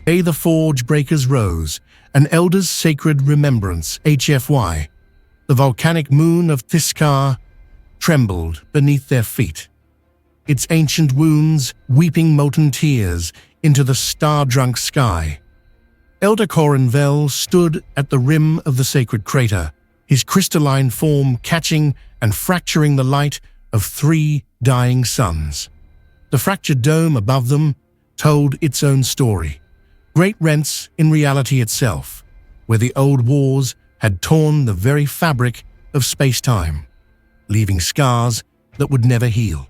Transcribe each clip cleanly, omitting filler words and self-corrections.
The forge breakers rose, an elder's sacred remembrance, HFY. The volcanic moon of Thiskar trembled beneath their feet, its ancient wounds weeping molten tears into the star-drunk sky. Elder Corinvel stood at the rim of the sacred crater, his crystalline form catching and fracturing the light of 3 dying suns. The fractured dome above them told its own story. Great rents in reality itself, where the old wars had torn the very fabric of space-time, leaving scars that would never heal.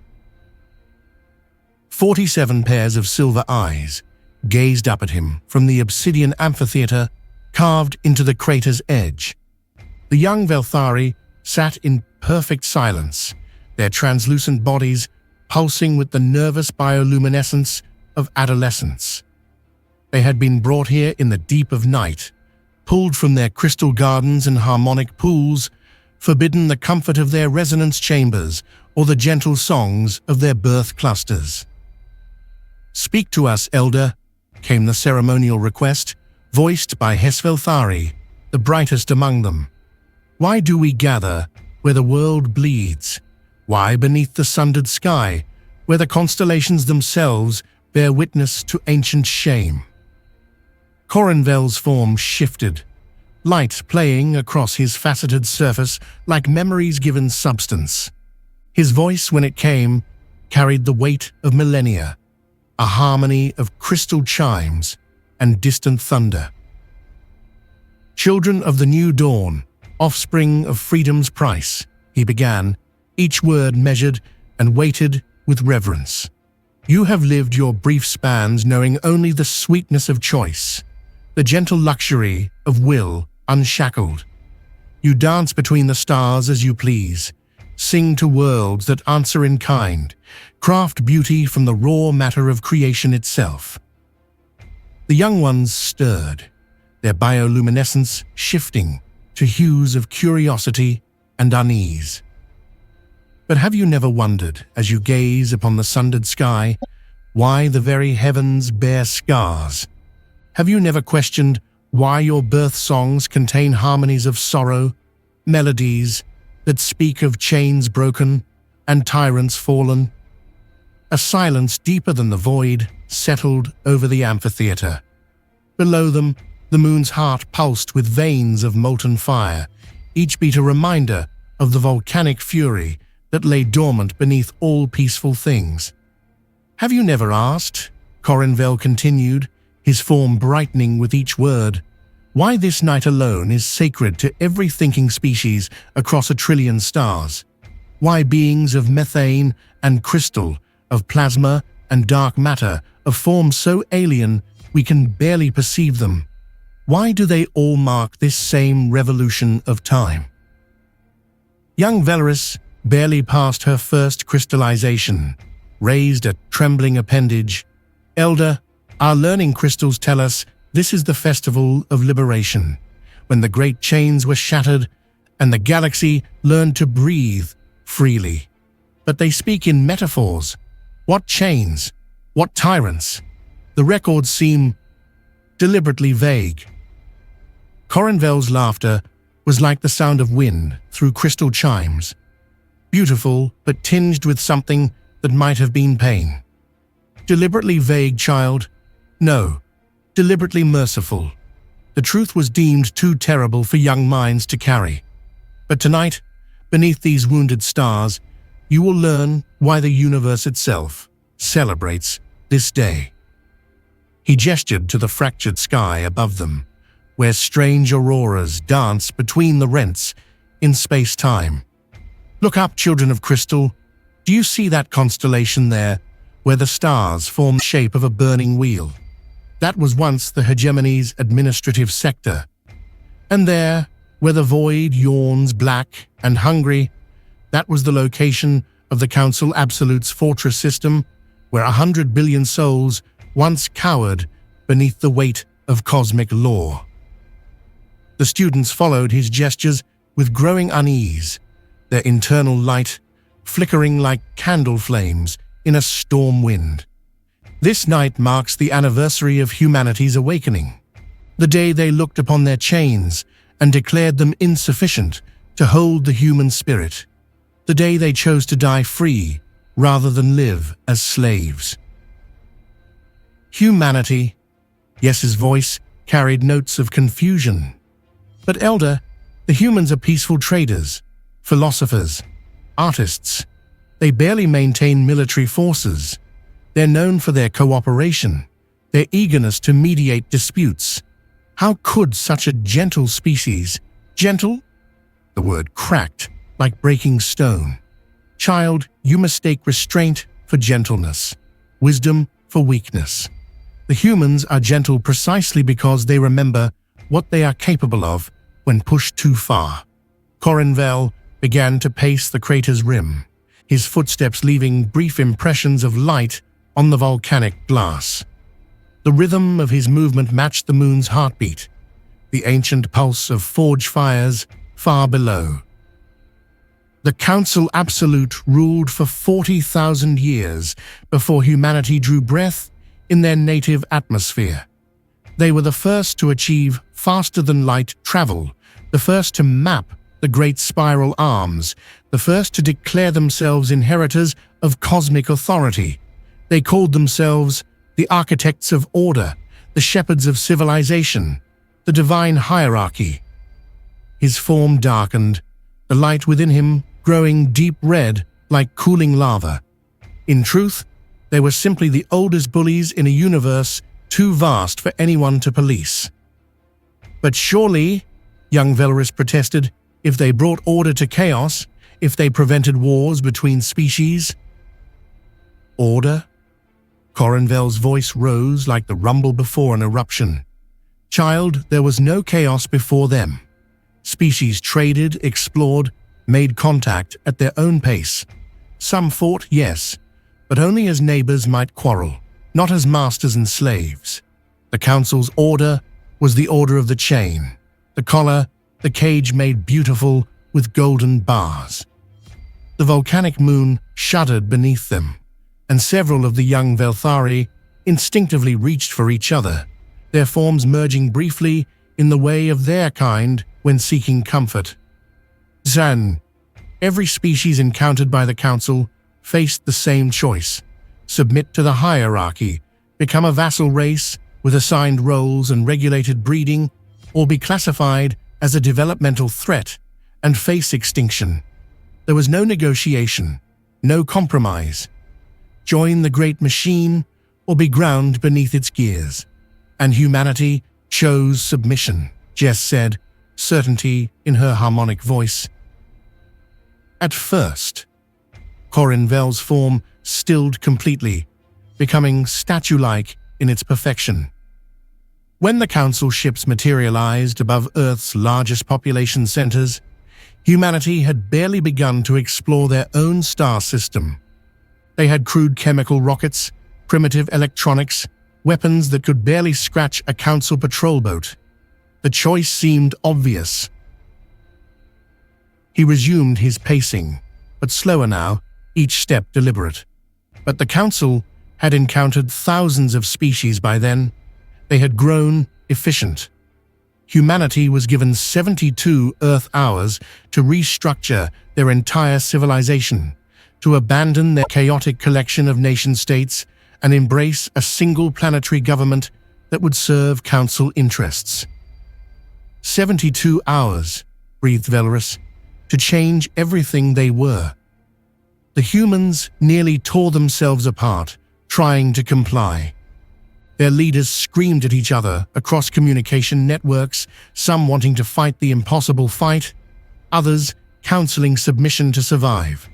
47 pairs of silver eyes gazed up at him from the obsidian amphitheater carved into the crater's edge. The young Velthari sat in perfect silence, their translucent bodies pulsing with the nervous bioluminescence of adolescence. They had been brought here in the deep of night, pulled from their crystal gardens and harmonic pools, forbidden the comfort of their resonance chambers or the gentle songs of their birth clusters. "Speak to us, Elder," came the ceremonial request, voiced by Hesvelthari, the brightest among them. "Why do we gather where the world bleeds? Why beneath the sundered sky, where the constellations themselves bear witness to ancient shame?" Corinvel's form shifted, light playing across his faceted surface like memories given substance. His voice, when it came, carried the weight of millennia, a harmony of crystal chimes and distant thunder. "Children of the new dawn, offspring of freedom's price," he began, each word measured and weighted with reverence. "You have lived your brief spans knowing only the sweetness of choice, the gentle luxury of will unshackled. You dance between the stars as you please, sing to worlds that answer in kind, craft beauty from the raw matter of creation itself." The young ones stirred, their bioluminescence shifting to hues of curiosity and unease. But have you never wondered, as you gaze upon the sundered sky, why the very heavens bear scars? Have you never questioned why your birth songs contain harmonies of sorrow, melodies that speak of chains broken and tyrants fallen? A silence deeper than the void settled over the amphitheater. Below them, the moon's heart pulsed with veins of molten fire, each beat a reminder of the volcanic fury that lay dormant beneath all peaceful things. "Have you never asked," Corinvel continued, his form brightening with each word, "why this night alone is sacred to every thinking species across 1 trillion stars? Why beings of methane and crystal, of plasma and dark matter, of forms so alien we can barely perceive them, why do they all mark this same revolution of time?" Young Velaris, barely past her first crystallization, raised a trembling appendage. "Elder, our learning crystals tell us this is the festival of liberation, when the great chains were shattered and the galaxy learned to breathe freely. But they speak in metaphors. What chains? What tyrants? The records seem deliberately vague." Corinvel's laughter was like the sound of wind through crystal chimes, beautiful but tinged with something that might have been pain. "Deliberately vague, child? No, deliberately merciful. The truth was deemed too terrible for young minds to carry. But tonight, beneath these wounded stars, you will learn why the universe itself celebrates this day." He gestured to the fractured sky above them, where strange auroras dance between the rents in space-time. "Look up, children of crystal. Do you see that constellation there, where the stars form the shape of a burning wheel? That was once the hegemony's administrative sector. And there, where the void yawns black and hungry, that was the location of the Council Absolute's fortress system, where 100 billion souls once cowered beneath the weight of cosmic law." The students followed his gestures with growing unease, their internal light flickering like candle flames in a storm wind. This night marks the anniversary of humanity's awakening, the day they looked upon their chains and declared them insufficient to hold the human spirit, the day they chose to die free rather than live as slaves. Humanity, Yes's voice carried notes of confusion. But Elder, the humans are peaceful traders, philosophers, artists. They barely maintain military forces. They're known for their cooperation, their eagerness to mediate disputes. How could such a gentle species, gentle? The word cracked like breaking stone. Child, you mistake restraint for gentleness, wisdom for weakness. The humans are gentle precisely because they remember what they are capable of when pushed too far. Corinvel began to pace the crater's rim, his footsteps leaving brief impressions of light on the volcanic glass. The rhythm of his movement matched the moon's heartbeat, the ancient pulse of forge fires far below. The Council Absolute ruled for 40,000 years before humanity drew breath in their native atmosphere. They were the first to achieve faster-than-light travel, the first to map the great spiral arms, the first to declare themselves inheritors of cosmic authority. They called themselves the architects of order, the shepherds of civilization, the divine hierarchy. His form darkened, the light within him growing deep red like cooling lava. In truth, they were simply the oldest bullies in a universe too vast for anyone to police. But surely, young Velorus protested, if they brought order to chaos, if they prevented wars between species. Order? Corinvel's voice rose like the rumble before an eruption. Child, there was no chaos before them. Species traded, explored, made contact at their own pace. Some fought, yes, but only as neighbors might quarrel, not as masters and slaves. The Council's order was the order of the chain, the collar, the cage made beautiful with golden bars. The volcanic moon shuddered beneath them, and several of the young Velthari instinctively reached for each other, their forms merging briefly in the way of their kind when seeking comfort. Zan, every species encountered by the Council faced the same choice: submit to the hierarchy, become a vassal race with assigned roles and regulated breeding, or be classified as a developmental threat and face extinction. There was no negotiation, no compromise. Join the great machine or be ground beneath its gears. And humanity chose submission, Jess said, certainty in her harmonic voice. At first, Corinvel's form stilled completely, becoming statue-like in its perfection. When the Council ships materialized above Earth's largest population centers, humanity had barely begun to explore their own star system. They had crude chemical rockets, primitive electronics, weapons that could barely scratch a Council patrol boat. The choice seemed obvious. He resumed his pacing, but slower now, each step deliberate. But the Council had encountered thousands of species by then. They had grown efficient. Humanity was given 72 Earth hours to restructure their entire civilization, to abandon their chaotic collection of nation-states and embrace a single planetary government that would serve Council interests. 72 hours, breathed Velorus, to change everything they were. The humans nearly tore themselves apart, trying to comply. Their leaders screamed at each other across communication networks, some wanting to fight the impossible fight, others counseling submission to survive.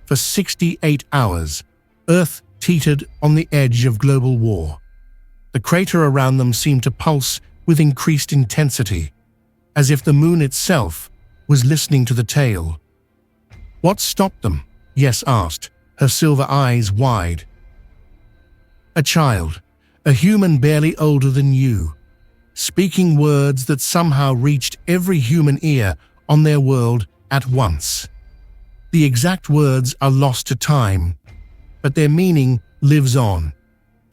For 68 hours, Earth teetered on the edge of global war. The crater around them seemed to pulse with increased intensity, as if the moon itself was listening to the tale. What stopped them? Yes asked, her silver eyes wide. A child, a human barely older than you, speaking words that somehow reached every human ear on their world at once. The exact words are lost to time, but their meaning lives on.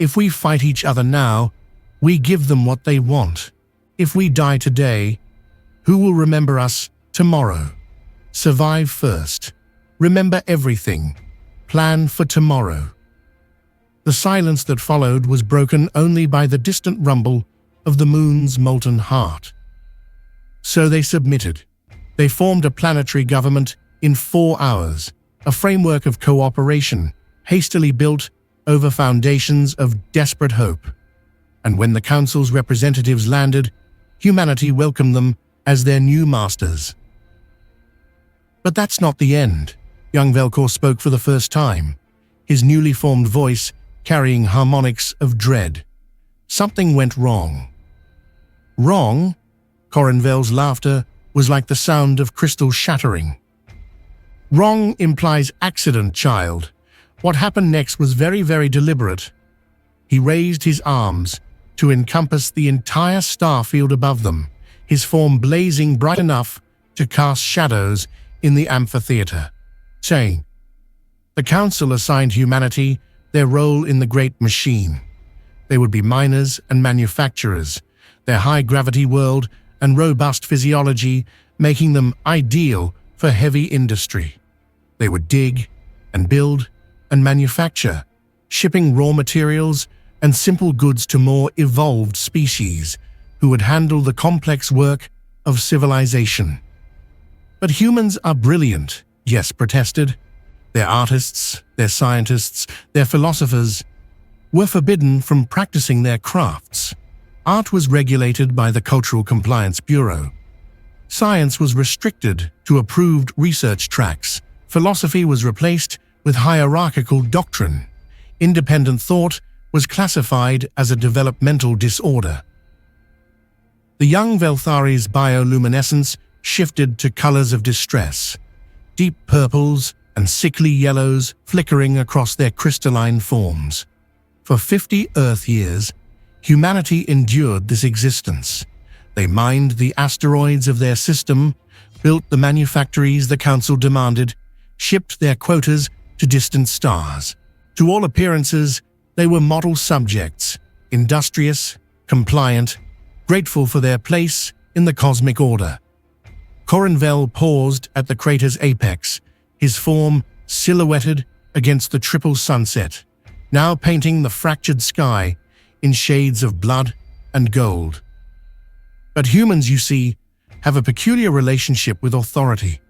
If we fight each other now, we give them what they want. If we die today, who will remember us tomorrow? Survive first. Remember everything. Plan for tomorrow. The silence that followed was broken only by the distant rumble of the moon's molten heart. So they submitted. They formed a planetary government in 4 hours, a framework of cooperation, hastily built over foundations of desperate hope. And when the Council's representatives landed, humanity welcomed them as their new masters. But that's not the end. Young Velkor spoke for the first time, his newly formed voice carrying harmonics of dread. Something went wrong. Wrong? Corinvel's laughter was like the sound of crystal shattering. Wrong implies accident, child. What happened next was very, very deliberate. He raised his arms to encompass the entire star field above them, his form blazing bright enough to cast shadows in the amphitheater, saying, "The Council assigned humanity their role in the great machine. They would be miners and manufacturers, their high-gravity world and robust physiology making them ideal for heavy industry. They would dig and build and manufacture, shipping raw materials and simple goods to more evolved species who would handle the complex work of civilization." "But humans are brilliant," Yes protested. Their artists, their scientists, their philosophers were forbidden from practicing their crafts. Art was regulated by the Cultural Compliance Bureau. Science was restricted to approved research tracks. Philosophy was replaced with hierarchical doctrine. Independent thought was classified as a developmental disorder. The young Velthari's bioluminescence shifted to colors of distress, deep purples and sickly yellows flickering across their crystalline forms. For 50 Earth years, humanity endured this existence. They mined the asteroids of their system, built the manufactories the Council demanded, shipped their quotas to distant stars. To all appearances, they were model subjects, industrious, compliant, grateful for their place in the cosmic order. Corinvel paused at the crater's apex, his form silhouetted against the triple sunset, now painting the fractured sky in shades of blood and gold. But humans, you see, have a peculiar relationship with authority.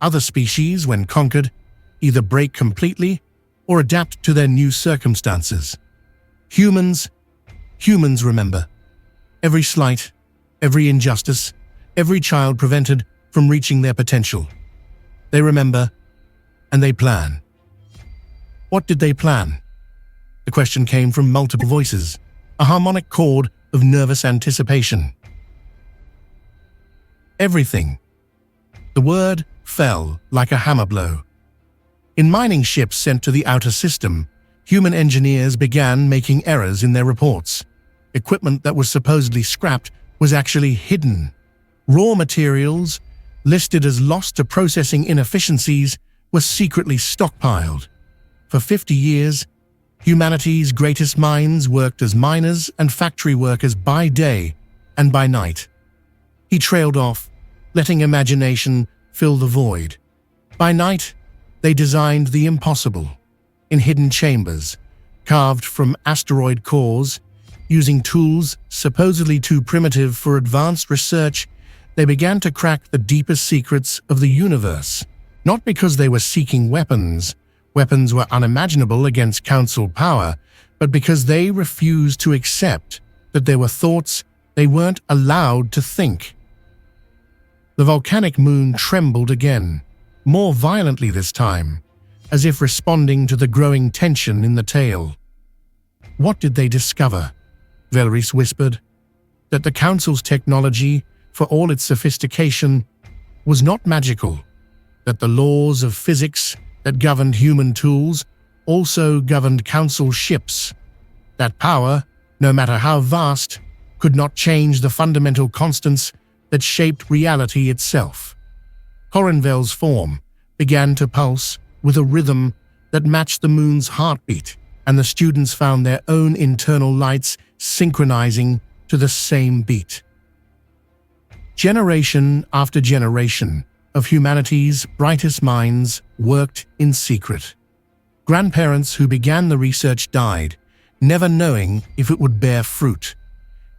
Other species, when conquered, either break completely or adapt to their new circumstances. Humans remember. Every slight, every injustice, every child prevented from reaching their potential. They remember, and they plan. What did they plan? The question came from multiple voices, a harmonic chord of nervous anticipation. Everything. The word fell like a hammer blow. In mining ships sent to the outer system, human engineers began making errors in their reports. Equipment that was supposedly scrapped was actually hidden. Raw materials, listed as lost to processing inefficiencies, were secretly stockpiled. For 50 years, humanity's greatest minds worked as miners and factory workers by day and by night. He trailed off, letting imagination fill the void. By night, they designed the impossible. In hidden chambers, carved from asteroid cores, using tools supposedly too primitive for advanced research, they began to crack the deepest secrets of the universe. Not because they were seeking weapons were unimaginable against Council power, but because they refused to accept that there were thoughts they weren't allowed to think. The volcanic moon trembled again, more violently this time, as if responding to the growing tension in the tale. What did they discover? Velris whispered. That the Council's technology, for all its sophistication, was not magical. That the laws of physics that governed human tools also governed Council ships. That power, no matter how vast, could not change the fundamental constants that shaped reality itself. Corinvel's form began to pulse with a rhythm that matched the moon's heartbeat. and the students found their own internal lights synchronizing to the same beat. Generation after generation of humanity's brightest minds worked in secret. Grandparents who began the research died, never knowing if it would bear fruit.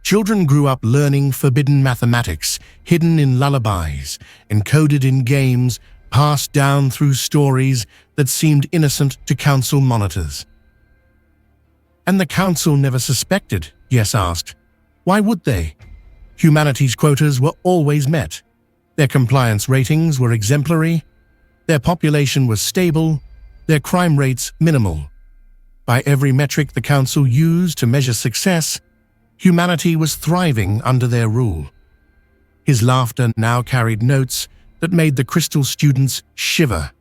Children grew up learning forbidden mathematics, hidden in lullabies, encoded in games, passed down through stories that seemed innocent to council monitors. And the council never suspected, Yes asked. Why would they? Humanity's quotas were always met. Their compliance ratings were exemplary. Their population was stable. Their crime rates minimal. By every metric the council used to measure success, humanity was thriving under their rule. His laughter now carried notes that made the crystal students shiver.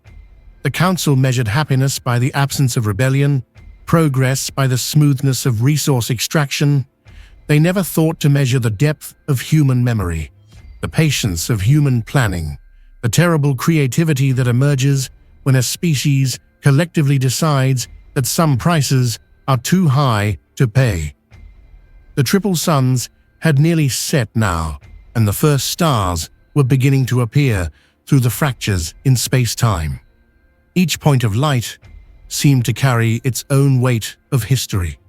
The council measured happiness by the absence of rebellion, progress by the smoothness of resource extraction. They never thought to measure the depth of human memory, the patience of human planning, the terrible creativity that emerges when a species collectively decides that some prices are too high to pay. The triple suns had nearly set now, and the first stars were beginning to appear through the fractures in space-time. Each point of light seemed to carry its own weight of history.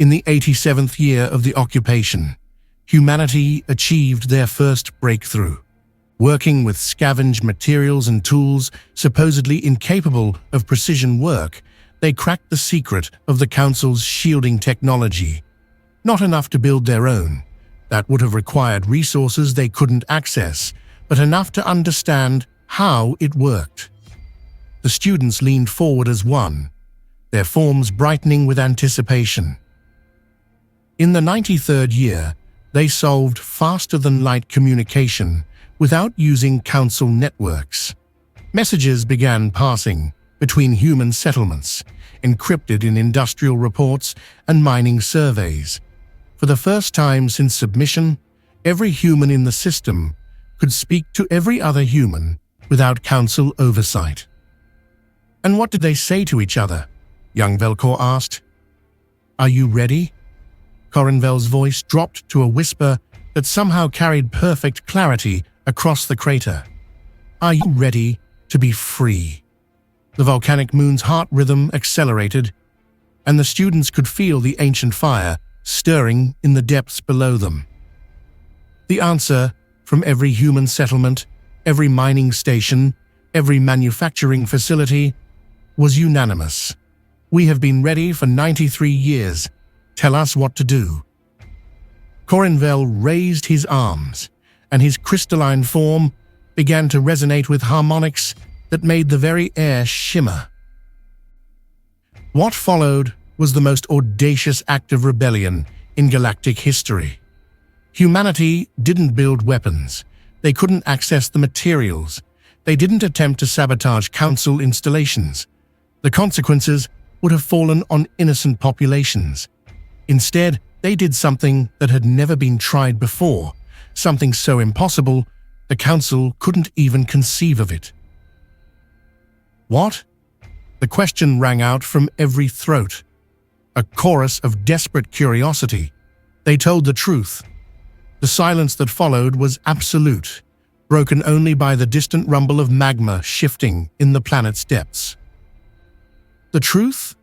In the 87th year of the occupation, humanity achieved their first breakthrough. Working with scavenged materials and tools supposedly incapable of precision work, they cracked the secret of the Council's shielding technology. Not enough to build their own. That would have required resources they couldn't access, but enough to understand how it worked. The students leaned forward as one, their forms brightening with anticipation. In the 93rd year, they solved faster-than-light communication without using council networks. Messages began passing between human settlements, encrypted in industrial reports and mining surveys. For the first time since submission, every human in the system could speak to every other human without council oversight. And what did they say to each other? Young Velcor asked. Are you ready? Corinvel's voice dropped to a whisper that somehow carried perfect clarity across the crater. Are you ready to be free? The volcanic moon's heart rhythm accelerated, and the students could feel the ancient fire stirring in the depths below them. The answer from every human settlement, every mining station, every manufacturing facility was unanimous. We have been ready for 93 years. Tell us what to do. Corinvel raised his arms, and his crystalline form began to resonate with harmonics that made the very air shimmer. What followed was the most audacious act of rebellion in galactic history. Humanity didn't build weapons. They couldn't access the materials. They didn't attempt to sabotage council installations. The consequences would have fallen on innocent populations. Instead, they did something that had never been tried before, something so impossible the council couldn't even conceive of it. What? The question rang out from every throat. A chorus of desperate curiosity. They told the truth. The silence that followed was absolute, broken only by the distant rumble of magma shifting in the planet's depths. The truth?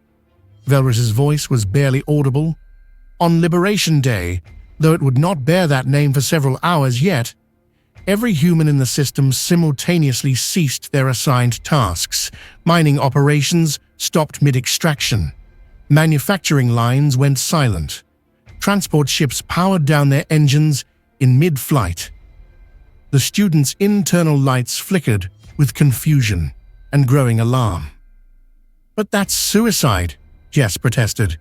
Velris's voice was barely audible. On Liberation Day, though it would not bear that name for several hours yet, every human in the system simultaneously ceased their assigned tasks. Mining operations stopped mid-extraction. Manufacturing lines went silent. Transport ships powered down their engines in mid-flight. The students' internal lights flickered with confusion and growing alarm. But that's suicide, Jess protested.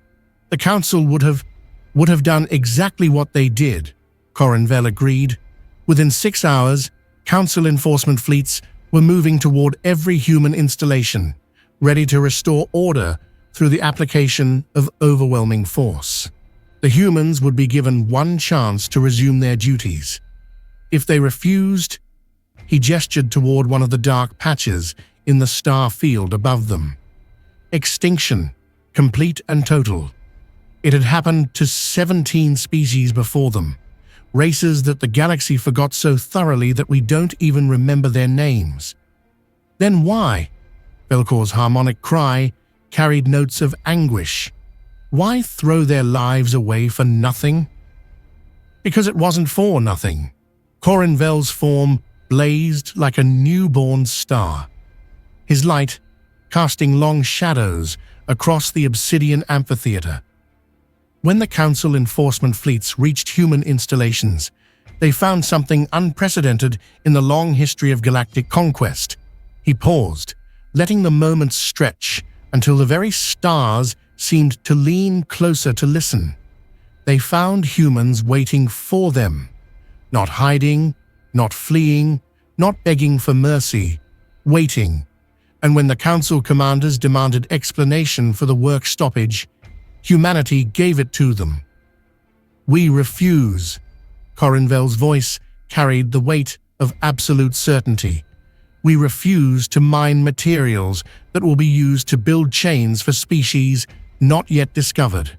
The council would have done exactly what they did, Corinvel agreed. Within 6 hours, council enforcement fleets were moving toward every human installation, ready to restore order through the application of overwhelming force. The humans would be given one chance to resume their duties. If they refused, he gestured toward one of the dark patches in the star field above them. Extinction, complete and total. It had happened to 17 species before them, races that the galaxy forgot so thoroughly that we don't even remember their names. Then why? Velkor's harmonic cry carried notes of anguish. Why throw their lives away for nothing? Because it wasn't for nothing. Corinvel's form blazed like a newborn star, his light casting long shadows across the obsidian amphitheater. When the Council enforcement fleets reached human installations, they found something unprecedented in the long history of galactic conquest. He paused, letting the moments stretch until the very stars seemed to lean closer to listen. They found humans waiting for them, not hiding, not fleeing, not begging for mercy, waiting. And when the Council commanders demanded explanation for the work stoppage, humanity gave it to them. "We refuse." Corinvel's voice carried the weight of absolute certainty. "We refuse to mine materials that will be used to build chains for species not yet discovered.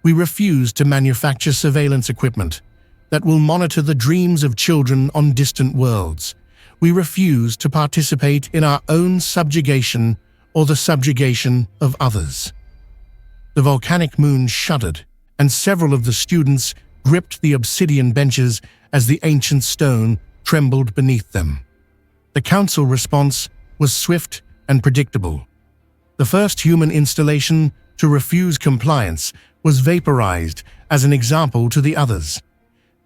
We refuse to manufacture surveillance equipment that will monitor the dreams of children on distant worlds. We refuse to participate in our own subjugation or the subjugation of others." The volcanic moon shuddered, and several of the students gripped the obsidian benches as the ancient stone trembled beneath them. The Council response was swift and predictable. The first human installation to refuse compliance was vaporized as an example to the others.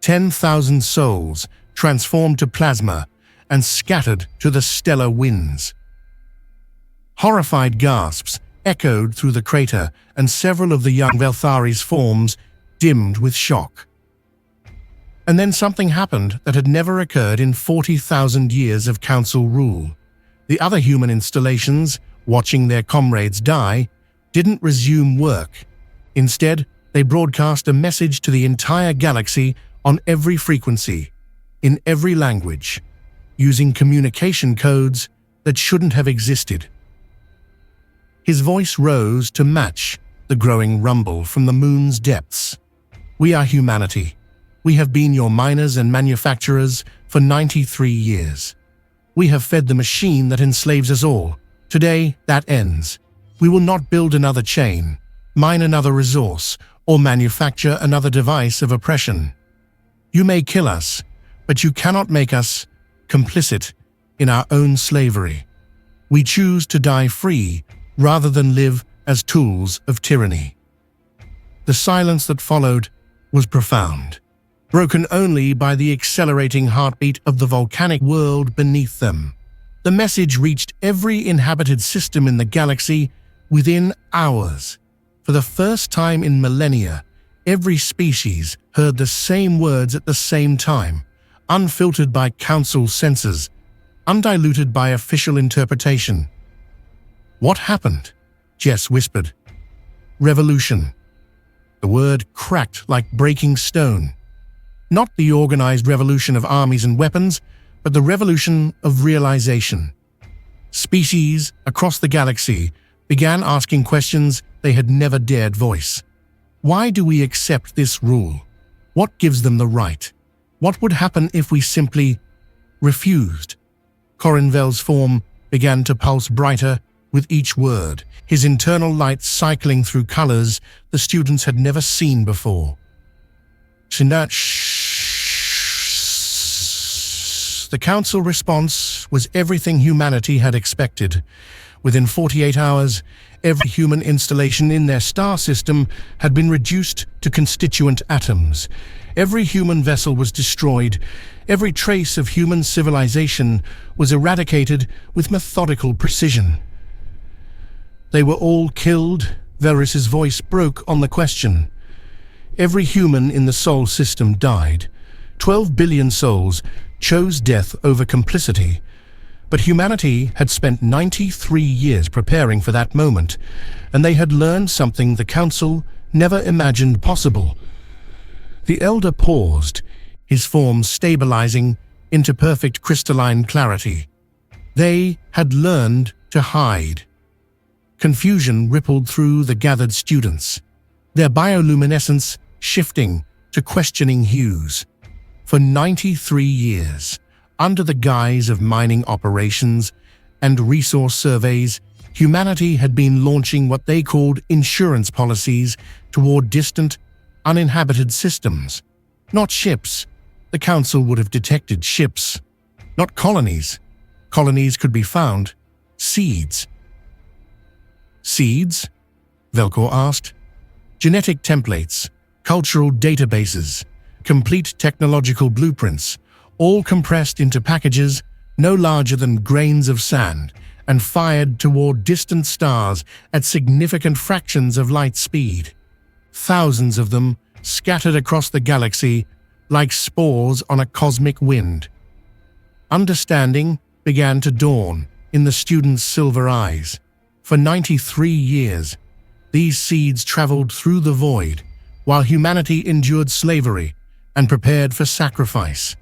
10,000 souls transformed to plasma and scattered to the stellar winds. Horrified gasps echoed through the crater, and several of the young Velthari's forms dimmed with shock. And then something happened that had never occurred in 40,000 years of Council rule. The other human installations, watching their comrades die, didn't resume work. Instead, they broadcast a message to the entire galaxy on every frequency, in every language, using communication codes that shouldn't have existed. His voice rose to match the growing rumble from the moon's depths. "We are humanity. We have been your miners and manufacturers for 93 years. We have fed the machine that enslaves us all. Today, that ends. We will not build another chain, mine another resource, or manufacture another device of oppression. You may kill us, but you cannot make us complicit in our own slavery. We choose to die free rather than live as tools of tyranny." The silence that followed was profound, broken only by the accelerating heartbeat of the volcanic world beneath them. The message reached every inhabited system in the galaxy within hours. For the first time in millennia, every species heard the same words at the same time, unfiltered by Council censors, undiluted by official interpretation. "What happened?" Jess whispered. "Revolution." The word cracked like breaking stone. Not the organized revolution of armies and weapons, but the revolution of realization. Species across the galaxy began asking questions they had never dared voice. Why do we accept this rule? What gives them the right? What would happen if we simply refused? Corinvel's form began to pulse brighter with each word, his internal light cycling through colors the students had never seen before. The Council response was everything humanity had expected. Within 48 hours, every human installation in their star system had been reduced to constituent atoms. Every human vessel was destroyed. Every trace of human civilization was eradicated with methodical precision. "They were all killed?" Velris's voice broke on the question. "Every human in the Sol system died. 12 billion souls chose death over complicity. But humanity had spent 93 years preparing for that moment, and they had learned something the Council never imagined possible." The Elder paused, his form stabilizing into perfect crystalline clarity. They had learned to hide. Confusion rippled through the gathered students, their bioluminescence shifting to questioning hues. For 93 years, under the guise of mining operations and resource surveys, humanity had been launching what they called insurance policies toward distant, uninhabited systems. Not ships. The Council would have detected ships. Not colonies. Colonies could be found. Seeds. Seeds? Velcor asked. Genetic templates, cultural databases, complete technological blueprints, all compressed into packages no larger than grains of sand and fired toward distant stars at significant fractions of light speed. Thousands of them scattered across the galaxy like spores on a cosmic wind. Understanding began to dawn in the students' silver eyes. For 93 years, these seeds traveled through the void while humanity endured slavery and prepared for sacrifice.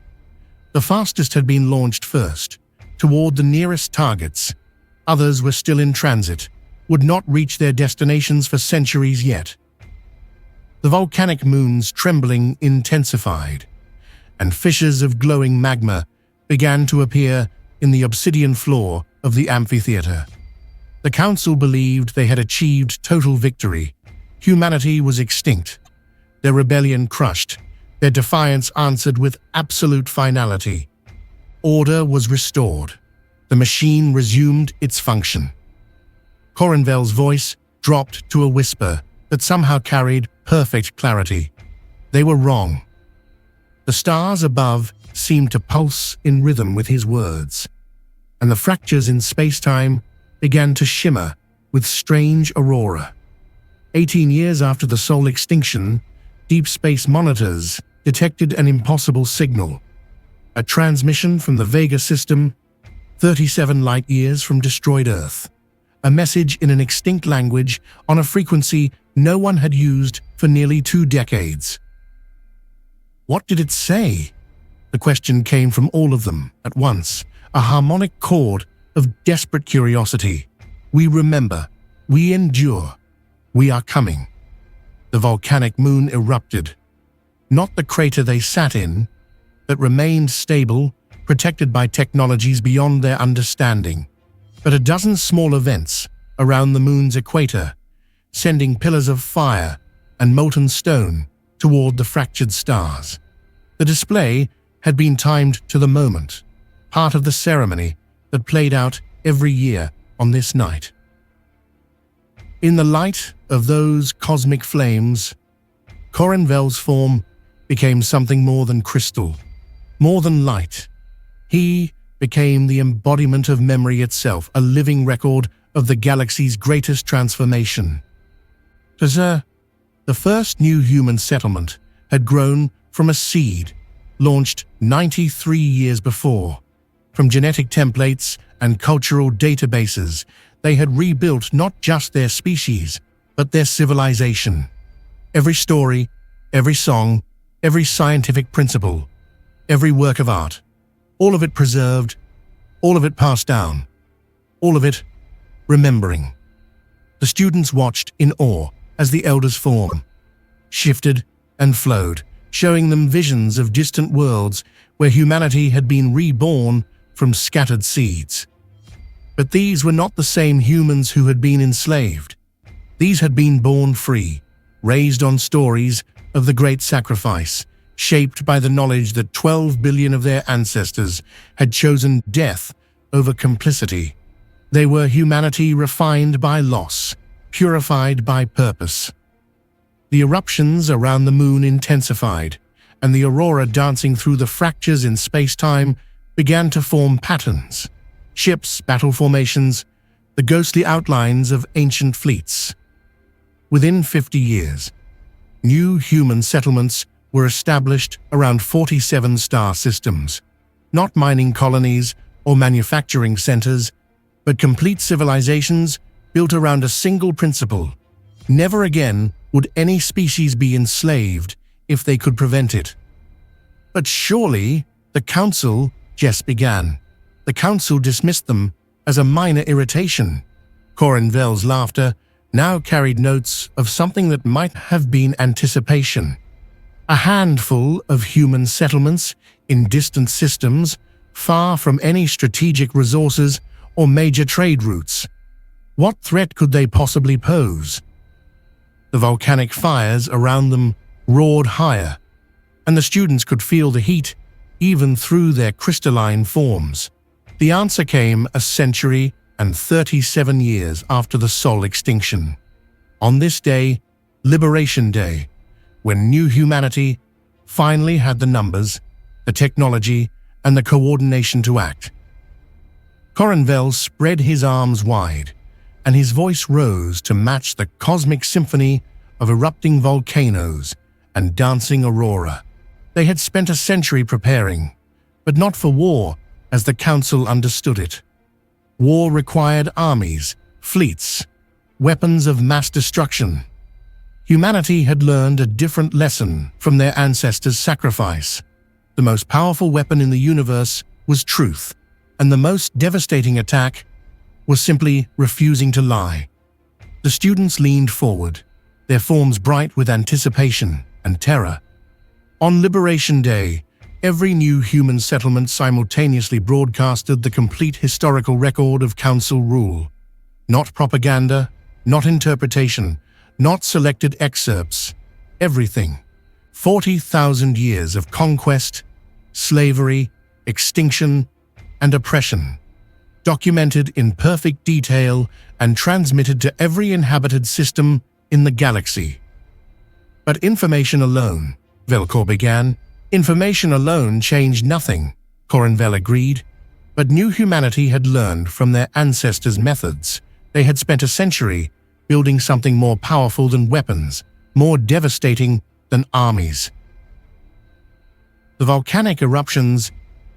The fastest had been launched first, toward the nearest targets. Others were still in transit, would not reach their destinations for centuries yet. The volcanic moon's trembling intensified, and fissures of glowing magma began to appear in the obsidian floor of the amphitheater. The Council believed they had achieved total victory. Humanity was extinct, their rebellion crushed, their defiance answered with absolute finality. Order was restored. The machine resumed its function. Corinvel's voice dropped to a whisper that somehow carried perfect clarity. They were wrong. The stars above seemed to pulse in rhythm with his words, and the fractures in space-time began to shimmer with strange aurora. 18 years after the solar extinction, deep space monitors detected an impossible signal. A transmission from the Vega system, 37 light-years from destroyed Earth. A message in an extinct language on a frequency no one had used for nearly 2 decades. What did it say? The question came from all of them at once, a harmonic chord of desperate curiosity. We remember. We endure. We are coming. The volcanic moon erupted. Not the crater they sat in, but remained stable, protected by technologies beyond their understanding, but a dozen small events around the moon's equator, sending pillars of fire and molten stone toward the fractured stars. The display had been timed to the moment, part of the ceremony that played out every year on this night. In the light of those cosmic flames, Corinvel's form became something more than crystal, more than light. He became the embodiment of memory itself, a living record of the galaxy's greatest transformation. The first new human settlement had grown from a seed launched 93 years before. From genetic templates and cultural databases, they had rebuilt not just their species, but their civilization. Every story, every song, every scientific principle, every work of art, all of it preserved, all of it passed down, all of it remembering. The students watched in awe as the elders' form shifted and flowed, showing them visions of distant worlds where humanity had been reborn from scattered seeds. But these were not the same humans who had been enslaved. These had been born free, raised on stories of the great sacrifice, shaped by the knowledge that 12 billion of their ancestors had chosen death over complicity. They were humanity refined by loss, purified by purpose. The eruptions around the moon intensified, and the aurora dancing through the fractures in space-time began to form patterns. Ships, battle formations, the ghostly outlines of ancient fleets. Within 50 years, new human settlements were established around 47 star systems, not mining colonies or manufacturing centers, but complete civilizations built around a single principle. Never again would any species be enslaved if they could prevent it. But surely, the Council, Jess began. The Council dismissed them as a minor irritation. Corinvel's laughter now carried notes of something that might have been anticipation. A handful of human settlements in distant systems, far from any strategic resources or major trade routes. What threat could they possibly pose? The volcanic fires around them roared higher, and the students could feel the heat even through their crystalline forms. The answer came a century and 37 years after the Sol extinction. On this day, Liberation Day, when new humanity finally had the numbers, the technology, and the coordination to act. Corinvel spread his arms wide, and his voice rose to match the cosmic symphony of erupting volcanoes and dancing aurora. They had spent a century preparing, but not for war as the Council understood it. War required armies, fleets, weapons of mass destruction. Humanity had learned a different lesson from their ancestors' sacrifice. The most powerful weapon in the universe was truth, and the most devastating attack was simply refusing to lie. The students leaned forward, their forms bright with anticipation and terror. On Liberation Day, every new human settlement simultaneously broadcasted the complete historical record of Council rule. Not propaganda, not interpretation, not selected excerpts. Everything. 40,000 years of conquest, slavery, extinction, and oppression. Documented in perfect detail and transmitted to every inhabited system in the galaxy. But information alone, Velcor began. Information alone changed nothing, Corinvel agreed. But new humanity had learned from their ancestors' methods. They had spent a century building something more powerful than weapons, more devastating than armies. The volcanic eruptions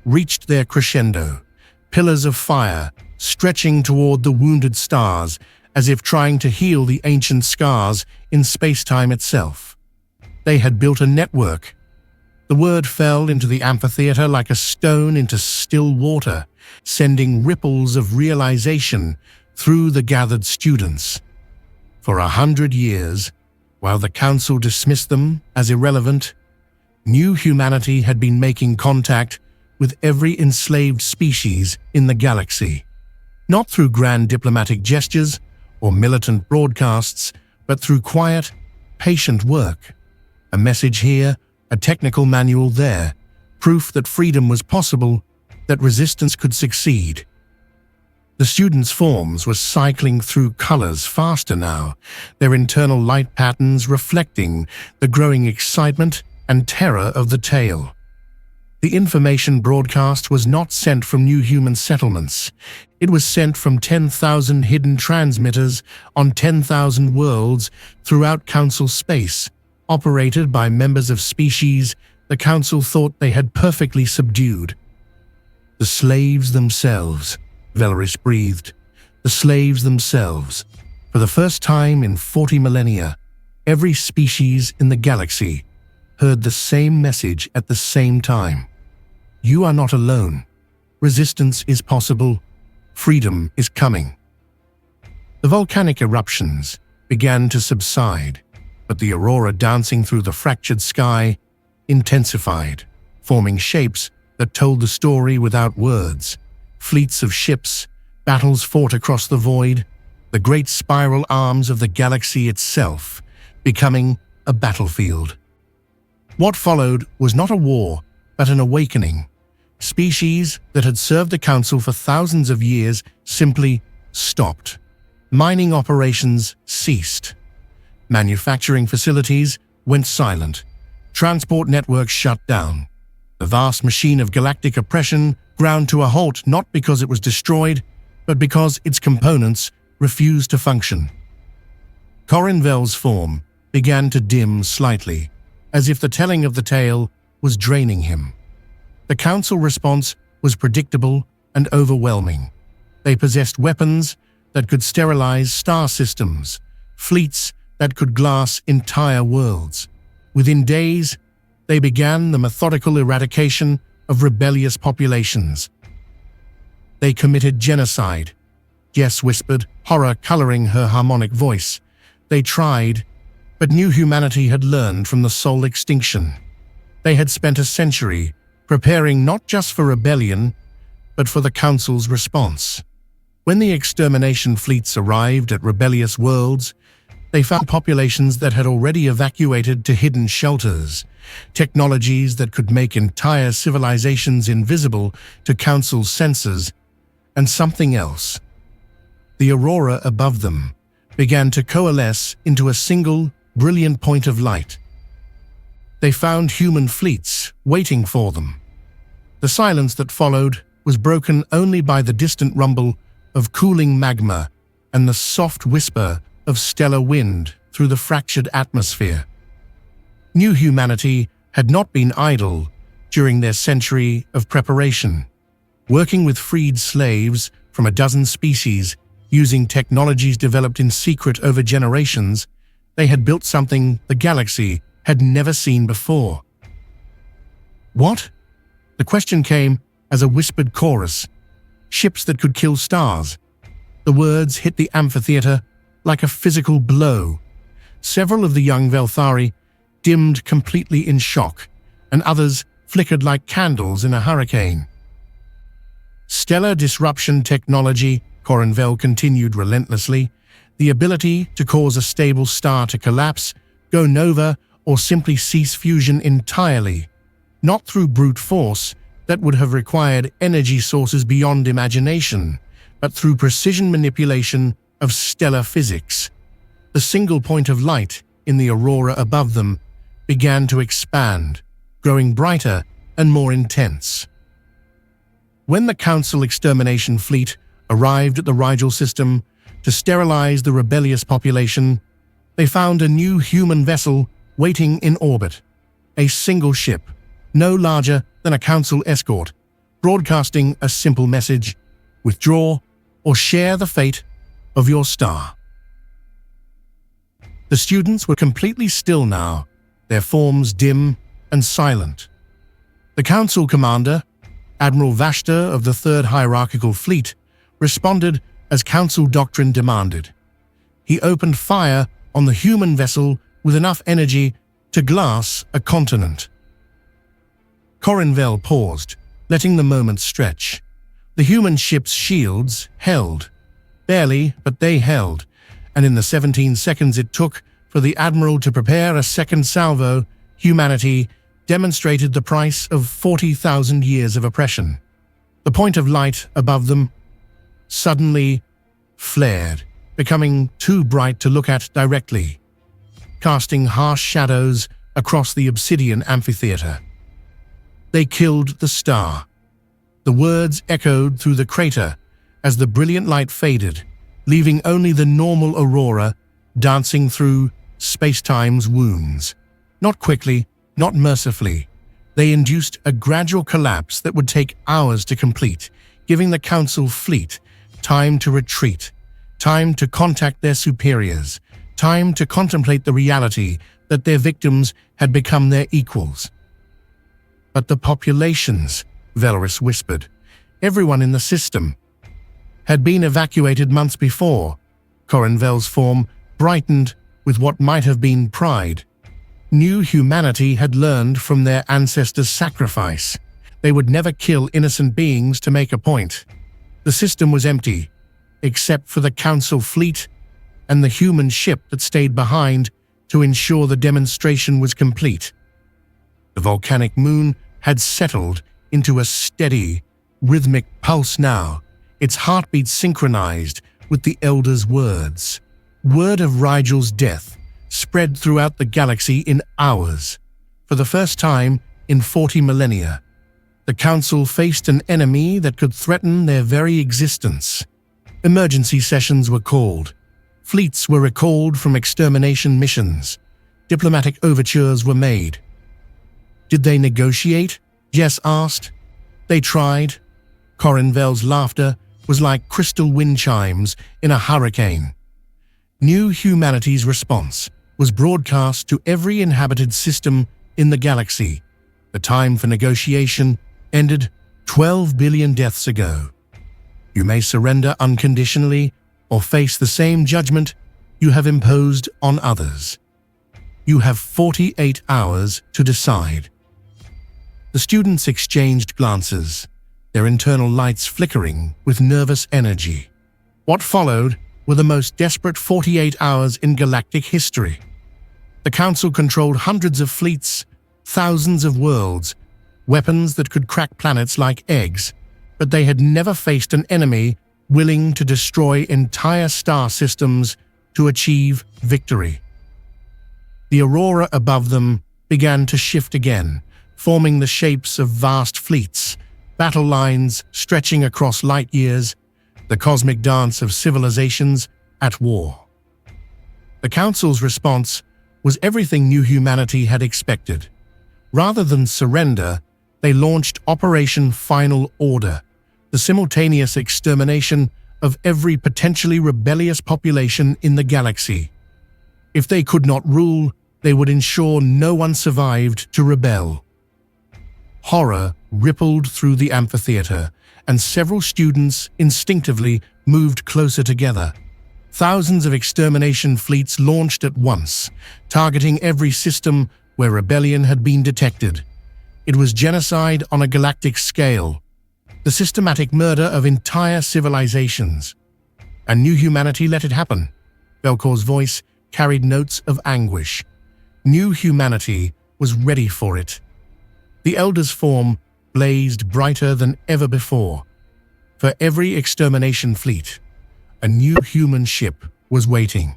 reached their crescendo, pillars of fire stretching toward the wounded stars as if trying to heal the ancient scars in space-time itself. They had built a network. The word fell into the amphitheater like a stone into still water, sending ripples of realization through the gathered students. For 100 years, while the Council dismissed them as irrelevant, new humanity had been making contact with every enslaved species in the galaxy. Not through grand diplomatic gestures or militant broadcasts, but through quiet, patient work. A message here, a technical manual there, proof that freedom was possible, that resistance could succeed. The students' forms were cycling through colors faster now, their internal light patterns reflecting the growing excitement and terror of the tale. The information broadcast was not sent from new human settlements. It was sent from 10,000 hidden transmitters on 10,000 worlds throughout Council space, operated by members of species the Council thought they had perfectly subdued. The slaves themselves, Valeris breathed. The slaves themselves. For the first time in 40 millennia, every species in the galaxy heard the same message at the same time. You are not alone. Resistance is possible. Freedom is coming. The volcanic eruptions began to subside, but the aurora dancing through the fractured sky intensified, forming shapes that told the story without words. Fleets of ships, battles fought across the void, the great spiral arms of the galaxy itself, becoming a battlefield. What followed was not a war, but an awakening. Species that had served the Council for thousands of years simply stopped. Mining operations ceased. Manufacturing facilities went silent. Transport networks shut down. The vast machine of galactic oppression ground to a halt not because it was destroyed, but because its components refused to function. Corinvel's form began to dim slightly, as if the telling of the tale was draining him. The Council response was predictable and overwhelming. They possessed weapons that could sterilize star systems, fleets that could glass entire worlds. Within days, they began the methodical eradication of rebellious populations. They committed genocide, Jess whispered, horror coloring her harmonic voice. They tried, but new humanity had learned from the soul extinction. They had spent a century preparing not just for rebellion, but for the Council's response. When the extermination fleets arrived at rebellious worlds, they found populations that had already evacuated to hidden shelters, technologies that could make entire civilizations invisible to Council's sensors, and something else. The aurora above them began to coalesce into a single, brilliant point of light. They found human fleets waiting for them. The silence that followed was broken only by the distant rumble of cooling magma and the soft whisper of stellar wind through the fractured atmosphere. New humanity had not been idle during their century of preparation. Working with freed slaves from a dozen species, using technologies developed in secret over generations, they had built something the galaxy had never seen before. What? The question came as a whispered chorus. Ships that could kill stars. The words hit the amphitheater like a physical blow. Several of the young Velthari dimmed completely in shock, and others flickered like candles in a hurricane. Stellar disruption technology, Corinvel continued relentlessly, the ability to cause a stable star to collapse, go nova, or simply cease fusion entirely, not through brute force that would have required energy sources beyond imagination, but through precision manipulation of stellar physics. The single point of light in the aurora above them began to expand, growing brighter and more intense. When the Council extermination fleet arrived at the Rigel system to sterilize the rebellious population, they found a new human vessel waiting in orbit. A single ship, no larger than a Council escort, broadcasting a simple message: withdraw or share the fate of your star. The students were completely still now, their forms dim and silent. The Council commander, Admiral Vashta of the Third Hierarchical Fleet, responded as Council doctrine demanded. He opened fire on the human vessel with enough energy to glass a continent. Corinvel paused, letting the moment stretch. The human ship's shields held. Barely, but they held, and in the 17 seconds it took for the Admiral to prepare a second salvo, humanity demonstrated the price of 40,000 years of oppression. The point of light above them suddenly flared, becoming too bright to look at directly, casting harsh shadows across the obsidian amphitheater. They killed the star. The words echoed through the crater as the brilliant light faded, leaving only the normal aurora dancing through space-time's wounds. Not quickly, not mercifully. They induced a gradual collapse that would take hours to complete, giving the Council fleet time to retreat, time to contact their superiors, time to contemplate the reality that their victims had become their equals. But the populations, Valeris whispered, everyone in the system, had been evacuated months before. Corinvel's form brightened with what might have been pride. New humanity had learned from their ancestors' sacrifice. They would never kill innocent beings to make a point. The system was empty, except for the Council fleet and the human ship that stayed behind to ensure the demonstration was complete. The volcanic moon had settled into a steady, rhythmic pulse now, its heartbeat synchronized with the Elder's words. Word of Rigel's death spread throughout the galaxy in hours. For the first time in 40 millennia, the Council faced an enemy that could threaten their very existence. Emergency sessions were called. Fleets were recalled from extermination missions. Diplomatic overtures were made. Did they negotiate? Jess asked. They tried. Corinvel's laughter was like crystal wind chimes in a hurricane. New humanity's response was broadcast to every inhabited system in the galaxy. The time for negotiation ended 12 billion deaths ago. You may surrender unconditionally or face the same judgment you have imposed on others. You have 48 hours to decide. The students exchanged glances, their internal lights flickering with nervous energy. What followed were the most desperate 48 hours in galactic history. The Council controlled hundreds of fleets, thousands of worlds, weapons that could crack planets like eggs, but they had never faced an enemy willing to destroy entire star systems to achieve victory. The aurora above them began to shift again, forming the shapes of vast fleets, battle lines stretching across light years, the cosmic dance of civilizations at war. The Council's response was everything new humanity had expected. Rather than surrender, they launched Operation Final Order, the simultaneous extermination of every potentially rebellious population in the galaxy. If they could not rule, they would ensure no one survived to rebel. Horror rippled through the amphitheater, and several students instinctively moved closer together. Thousands of extermination fleets launched at once, targeting every system where rebellion had been detected. It was genocide on a galactic scale, the systematic murder of entire civilizations. And new humanity let it happen. Velkor's voice carried notes of anguish. New humanity was ready for it. The Elder's form blazed brighter than ever before. For every extermination fleet, a new human ship was waiting.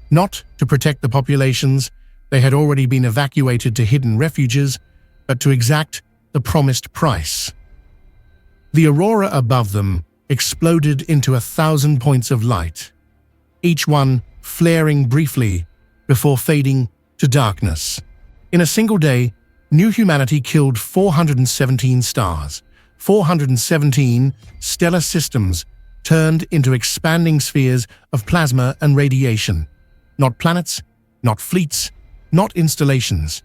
Not to protect the populations, they had already been evacuated to hidden refuges, but to exact the promised price. The aurora above them exploded into 1,000 points of light, each one flaring briefly before fading to darkness. In a single day, new humanity killed 417 stars. 417 stellar systems turned into expanding spheres of plasma and radiation. Not planets, not fleets, not installations.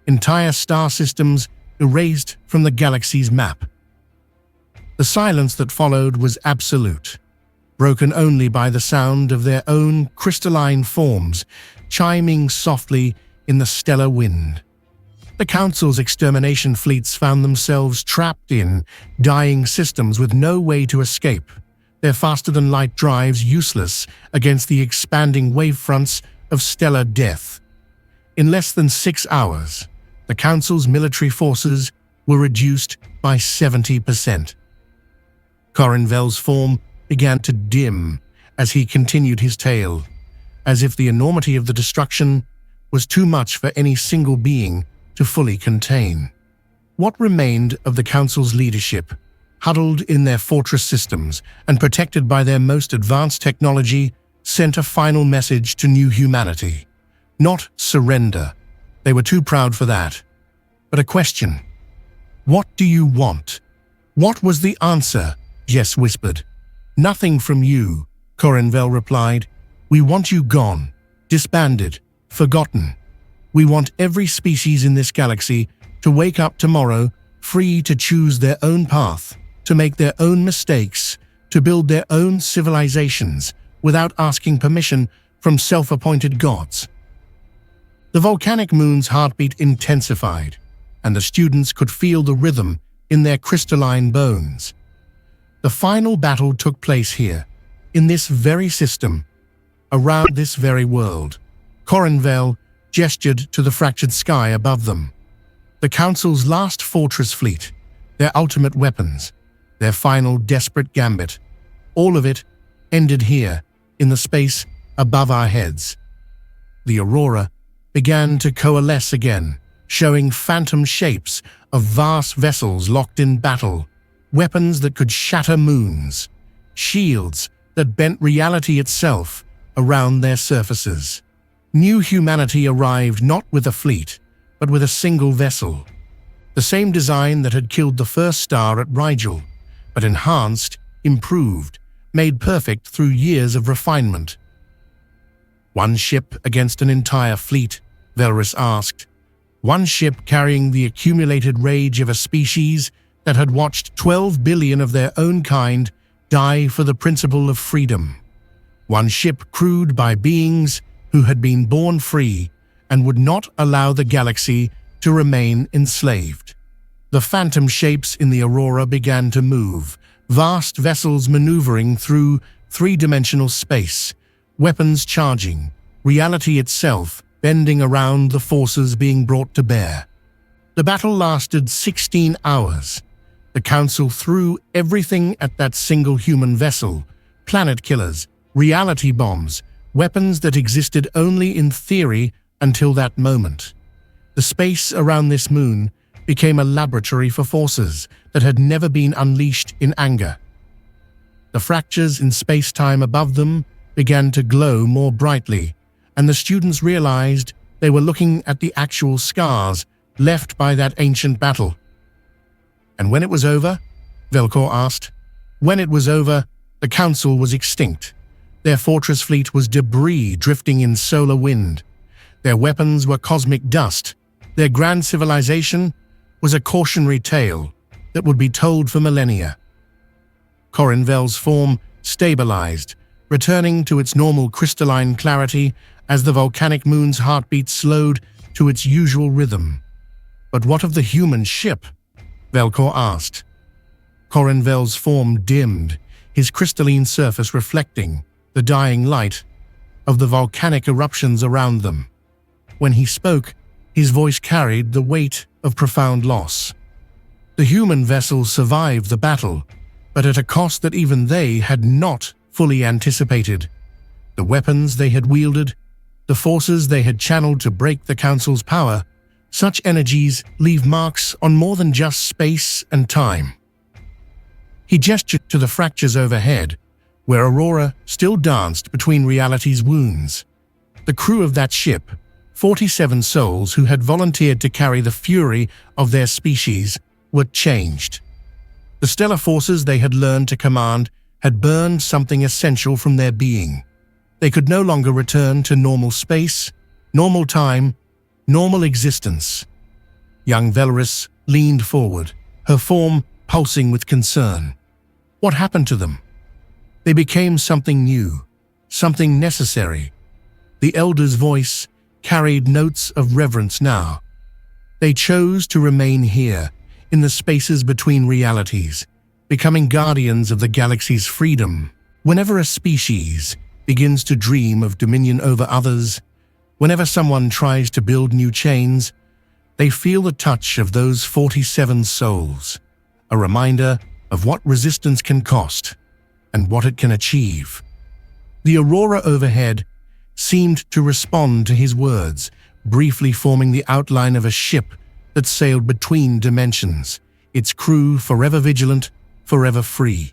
Entire star systems erased from the galaxy's map. The silence that followed was absolute, broken only by the sound of their own crystalline forms chiming softly in the stellar wind. The Council's extermination fleets found themselves trapped in dying systems with no way to escape, their faster-than-light drives useless against the expanding wavefronts of stellar death. In less than 6 hours, the Council's military forces were reduced by 70%. Corinvel's form began to dim as he continued his tale, as if the enormity of the destruction was too much for any single being to fully contain. What remained of the Council's leadership, huddled in their fortress systems and protected by their most advanced technology, sent a final message to new humanity. Not surrender. They were too proud for that. But a question. What do you want? What was the answer? Jess whispered. Nothing from you, Corinvel replied. We want you gone, disbanded, forgotten. We want every species in this galaxy to wake up tomorrow free to choose their own path, to make their own mistakes, to build their own civilizations without asking permission from self-appointed gods. The volcanic moon's heartbeat intensified, and the students could feel the rhythm in their crystalline bones. The final battle took place here, in this very system, around this very world. Corinvel gestured to the fractured sky above them. The Council's last fortress fleet, their ultimate weapons, their final desperate gambit, all of it ended here, in the space above our heads. The aurora began to coalesce again, showing phantom shapes of vast vessels locked in battle, weapons that could shatter moons, shields that bent reality itself around their surfaces. New humanity arrived not with a fleet, but with a single vessel. The same design that had killed the first star at Rigel, but enhanced, improved, made perfect through years of refinement. One ship against an entire fleet, Velrus asked. One ship carrying the accumulated rage of a species that had watched 12 billion of their own kind die for the principle of freedom. One ship crewed by beings who had been born free and would not allow the galaxy to remain enslaved. The phantom shapes in the aurora began to move, vast vessels maneuvering through three-dimensional space, weapons charging, reality itself bending around the forces being brought to bear. The battle lasted 16 hours. The Council threw everything at that single human vessel: planet killers, reality bombs, weapons that existed only in theory until that moment. The space around this moon became a laboratory for forces that had never been unleashed in anger. The fractures in space-time above them began to glow more brightly, and the students realized they were looking at the actual scars left by that ancient battle. And when it was over? Velcor asked. When it was over, the Council was extinct. Their fortress fleet was debris drifting in solar wind. Their weapons were cosmic dust. Their grand civilization was a cautionary tale that would be told for millennia. Corinvel's form stabilized, returning to its normal crystalline clarity as the volcanic moon's heartbeat slowed to its usual rhythm. But what of the human ship? Velcor asked. Corinvel's form dimmed, his crystalline surface reflecting the dying light of the volcanic eruptions around them. When he spoke, his voice carried the weight of profound loss. The human vessel survived the battle, but at a cost that even they had not fully anticipated. The weapons they had wielded, the forces they had channeled to break the Council's power, such energies leave marks on more than just space and time. He gestured to the fractures overhead, where Aurora still danced between reality's wounds. The crew of that ship, 47 souls who had volunteered to carry the fury of their species, were changed. The stellar forces they had learned to command had burned something essential from their being. They could no longer return to normal space, normal time, normal existence. Young Velaris leaned forward, her form pulsing with concern. What happened to them? They became something new, something necessary. The Elder's voice carried notes of reverence now. They chose to remain here, in the spaces between realities, becoming guardians of the galaxy's freedom. Whenever a species begins to dream of dominion over others, whenever someone tries to build new chains, they feel the touch of those 47 souls, a reminder of what resistance can cost and what it can achieve. The aurora overhead seemed to respond to his words, briefly forming the outline of a ship that sailed between dimensions, its crew forever vigilant, forever free.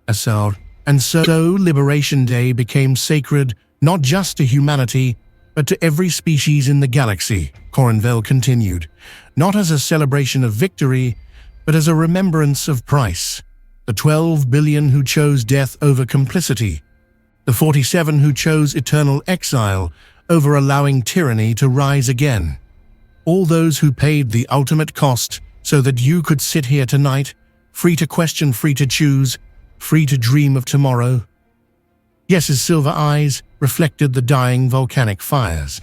And so Liberation Day became sacred not just to humanity, but to every species in the galaxy, Corinvel continued, not as a celebration of victory, but as a remembrance of price. The 12 billion who chose death over complicity, the 47 who chose eternal exile over allowing tyranny to rise again. All those who paid the ultimate cost so that you could sit here tonight, free to question, free to choose, free to dream of tomorrow. Yes, his silver eyes reflected the dying volcanic fires.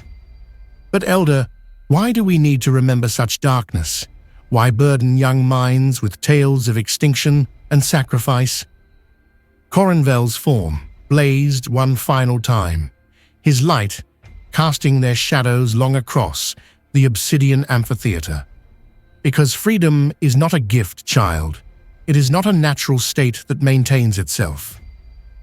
But Elder, why do we need to remember such darkness? Why burden young minds with tales of extinction and sacrifice? Corinvel's form blazed one final time, his light casting their shadows long across the obsidian amphitheater. Because freedom is not a gift, child. It is not a natural state that maintains itself.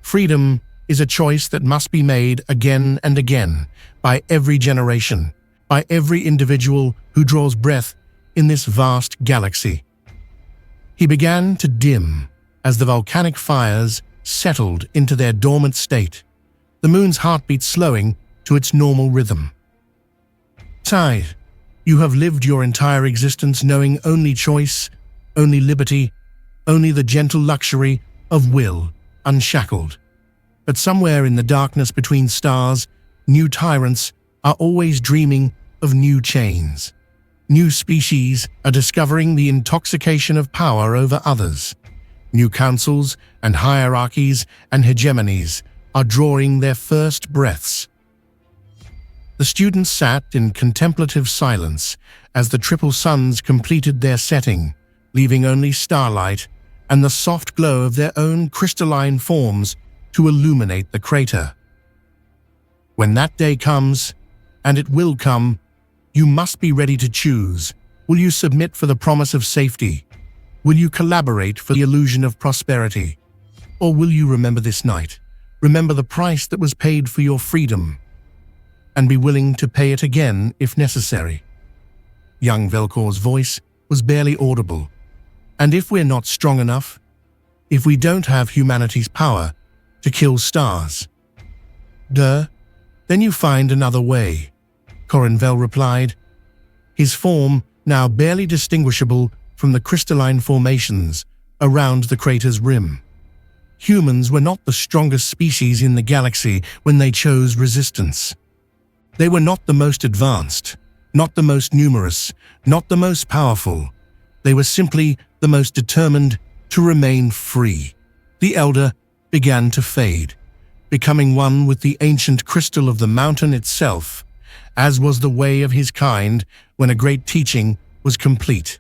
Freedom is a choice that must be made again and again by every generation, by every individual who draws breath in this vast galaxy. He began to dim as the volcanic fires settled into their dormant state, the moon's heartbeat slowing to its normal rhythm. Scythe, you have lived your entire existence knowing only choice, only liberty, only the gentle luxury of will, unshackled. But somewhere in the darkness between stars, new tyrants are always dreaming of new chains. New species are discovering the intoxication of power over others. New councils and hierarchies and hegemonies are drawing their first breaths. The students sat in contemplative silence as the triple suns completed their setting, leaving only starlight and the soft glow of their own crystalline forms to illuminate the crater. When that day comes, and it will come, you must be ready to choose. Will you submit for the promise of safety? Will you collaborate for the illusion of prosperity? Or will you remember this night, remember the price that was paid for your freedom, and be willing to pay it again if necessary? Young Velkor's voice was barely audible. And if we're not strong enough, if we don't have humanity's power to kill stars, then you find another way, Corinvel replied, his form now barely distinguishable from the crystalline formations around the crater's rim. Humans were not the strongest species in the galaxy when they chose resistance. They were not the most advanced, not the most numerous, not the most powerful. They were simply the most determined to remain free. The elder began to fade, becoming one with the ancient crystal of the mountain itself, as was the way of his kind when a great teaching was complete.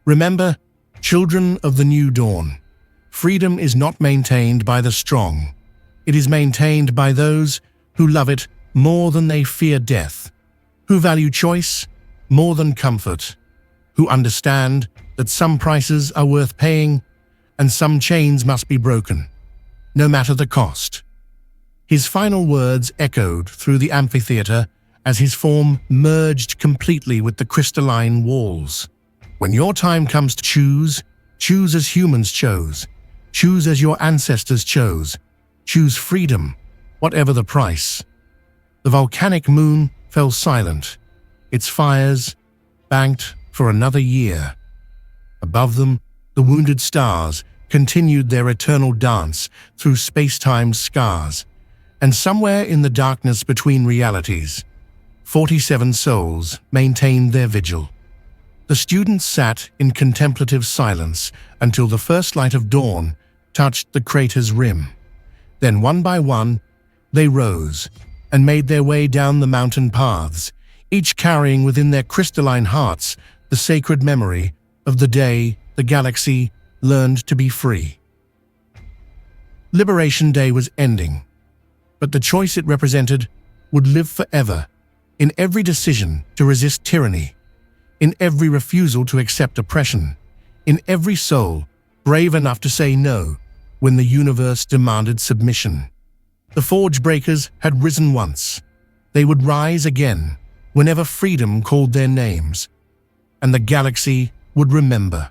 Remember, children of the new dawn, freedom is not maintained by the strong. It is maintained by those who love it more than they fear death, who value choice more than comfort, who understand that some prices are worth paying and some chains must be broken, no matter the cost. His final words echoed through the amphitheater as his form merged completely with the crystalline walls. When your time comes to choose, choose as humans chose. Choose as your ancestors chose. Choose freedom, whatever the price. The volcanic moon fell silent, its fires banked for another year. Above them, the wounded stars continued their eternal dance through space-time's scars. And somewhere in the darkness between realities, 47 souls maintained their vigil. The students sat in contemplative silence until the first light of dawn touched the crater's rim. Then one by one, they rose and made their way down the mountain paths, each carrying within their crystalline hearts the sacred memory of the day the galaxy learned to be free. Liberation Day was ending, but the choice it represented would live forever, in every decision to resist tyranny, in every refusal to accept oppression, in every soul brave enough to say no when the universe demanded submission. The Forge Breakers had risen once. They would rise again whenever freedom called their names, and the galaxy would remember.